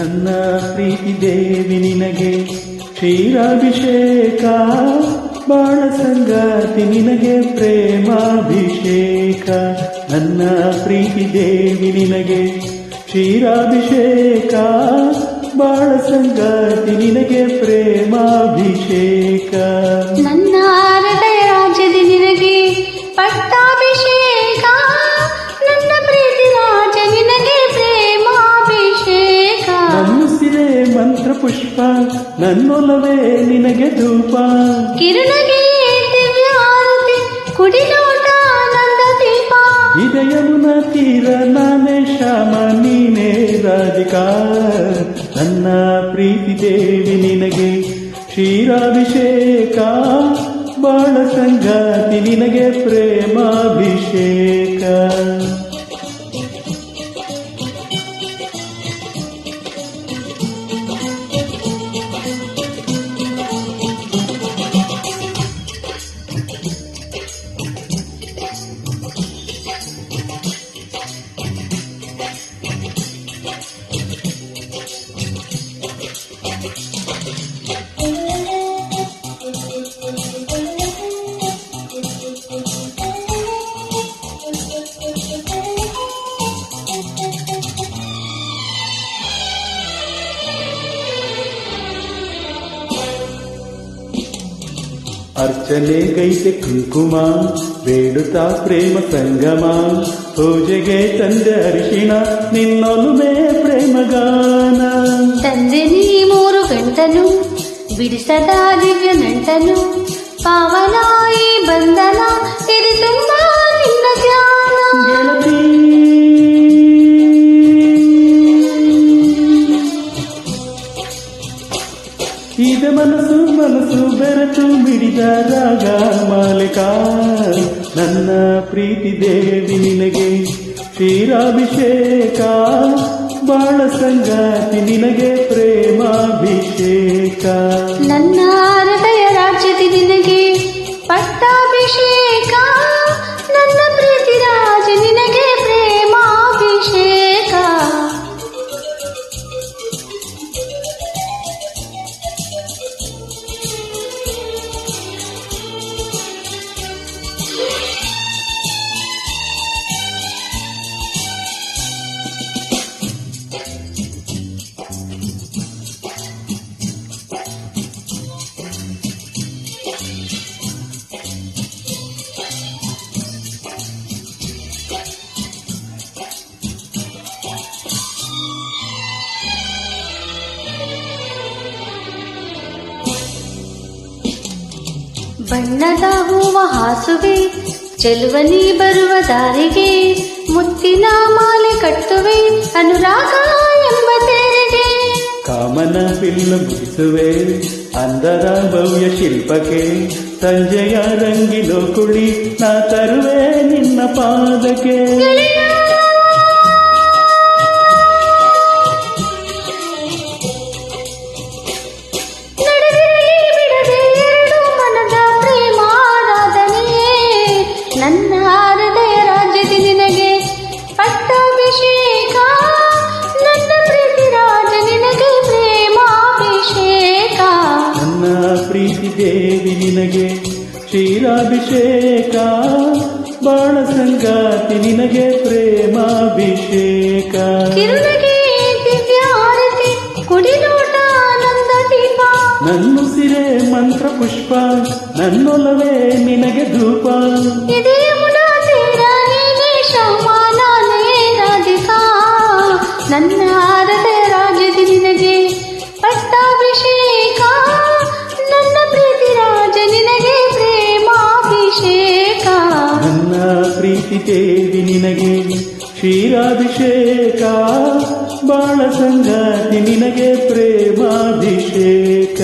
ನನ್ನ ಪ್ರೀತಿ ದೇವಿ ನಿನಗೆ ಕ್ಷೀರಾಭಿಷೇಕ, ಬಾಳ ಸಂಗಾತಿ ನಿನಗೆ ಪ್ರೇಮಾಭಿಷೇಕ. ನನ್ನ ಪ್ರೀತಿ ದೇವಿ ನಿನಗೆ ಕ್ಷೀರಾಭಿಷೇಕ, ಬಾಳ ಸಂಗಾತಿ ನಿನಗೆ ಪ್ರೇಮಾಭಿಷೇಕ. ನನ್ನ ಹೃದಯ ರಾಜ್ಯದಿ ನಿನಗೆ ಪಟ್ಟಾಭಿಷೇಕ, ನನ್ನ ಪ್ರೀತಿ ರಾಜ ನಿನಗೆ ಪ್ರೇಮಾಭಿಷೇಕ. ನನ್ನುಸಿರೇ ಮಂತ್ರ ಪುಷ್ಪ, ನನ್ನೊಲವೇ ನಿನಗೆ ಧೂಪ. ಕಿರಣಗೆ ದಿವ್ಯ ಆರತಿ, ಕುಡಿನೋಟ ನಂದ ದೀಪ. ಇದಯಮುನ ತೀರ ನಾನೇ ಶ್ಯಾಮ ನೀನೇ ರಾಧಿಕಾ. ನನ್ನ ಪ್ರೀತಿ ದೇವಿ ನಿನಗೆ ಕ್ಷೀರಾಭಿಷೇಕ, ಬಾಳ ಸಂಗಾತಿ ನಿನಗೆ ಪ್ರೇಮಾಭಿಷೇಕ. ಅರ್ಚನೆಗೈತೆ ಕುಂಕುಮ, ಬೇಡುತ್ತಾ ಪ್ರೇಮ ಸಂಗಮ. ಪೂಜೆಗೆ ತಂದೆ ಅರಿಶಿಣ, ನಿನ್ನೊಲುಮೆ ಪ್ರೇಮಗಾನ. ತಂದೆ ನೀ 3 ಗಂಟನು, ಬಿಡಿಸದ ದಿವ್ಯ ನಂಟನು. ಪಾವನಾಯಿ ಬಂಧನ, ಇದು ತುಂಬ ನಿನ್ನ ಧ್ಯಾನ. ಗೆಳತಿ ಈಗ ಮನಸ್ಸು ಮನಸ್ಸು ಬೆರೆತು ಮಿಡಿದ ರಾಗ ಮಾಲಿಕ. ನನ್ನ ಪ್ರೀತಿ ದೇವಿ ನಿನಗೆ ಕ್ಷೀರಾಭಿಷೇಕ, ಬಾಳ ಸಂಗಾತಿ ನಿನಗೆ ಪ್ರೇಮಾಭಿಷೇಕ. ನನ್ನ ಹೃದಯ ರಾಜ್ಯದಿ ನಿನಗೆ ಪಟ್ಟಾಭಿಷೇಕ, ನನ್ನ ಪ್ರೀತಿ ರಾಜ ನಿನಗೆ ಪ್ರೇಮಾಭಿಷೇಕ. ಬಣ್ಣದ ಹೂವ ಹಾಸುವೆ, ಚೆಲುವನಿ ಬರುವ ದಾರಿಗೆ. ಮುತ್ತಿನ ಮಾಲೆ ಕಟ್ಟುವೆ, ಅನುರಾಗ ಎಂಬ ತೇರಿಗೆ. ಕಾಮನ ಬಿಲ್ಲು ಮುಗಿಸುವೆ, ಅಂದರ ಭವ್ಯ ಶಿಲ್ಪಕ್ಕೆ. ಸಂಜೆಯ ರಂಗಿಲೋ ಕುಳಿ, ನಾ ತರುವೆ ನಿನ್ನ ಪಾದಕ್ಕೆ. ನನ್ನ ಹೃದಯ ರಾಜ್ಯದಿ ನಿನಗೆ ಪಟ್ಟಾಭಿಷೇಕ, ನನ್ನ ಪ್ರೀತಿ ರಾಜ ನಿನಗೆ ಪ್ರೇಮಾಭಿಷೇಕ. ನನ್ನ ಪ್ರೀತಿ ದೇವಿ ನಿನಗೆ ಕ್ಷೀರಾಭಿಷೇಕ, ಬಾಳ ಸಂಗಾತಿ ನಿನಗೆ ಪ್ರೇಮಾಭಿಷೇಕ. ಕಿರಣಗೆ ದಿವ್ಯ ಆರತಿ, ಕುಡಿನೋಟ ನಂದ ದೀಪ. ನನ್ನುಸಿರೇ ಮಂತ್ರ ಪುಷ್ಪ, ನನ್ನೊಲವೇ ನಿನಗೆ ಧೂಪ. ಇದಯಮುನ ತೀರ ನೀನೇ ಶ್ಯಾಮ ನಾನೇ ರಾಧಿಕಾ. ನನ್ನ ಹೃದಯ ರಾಜ್ಯದಿ ನಿನಗೆ ಪಟ್ಟಾಭಿಷೇಕ, ನನ್ನ ಪ್ರೀತಿ ರಾಜ ನಿನಗೆ ಪ್ರೇಮಾಭಿಷೇಕ. ನನ್ನ ಪ್ರೀತಿ ದೇವಿ ನಿನಗೆ ಕ್ಷೀರಾಭಿಷೇಕ, ಬಾಳ ಸಂಗಾತಿ ನಿನಗೆ ಪ್ರೇಮಾಭಿಷೇಕ.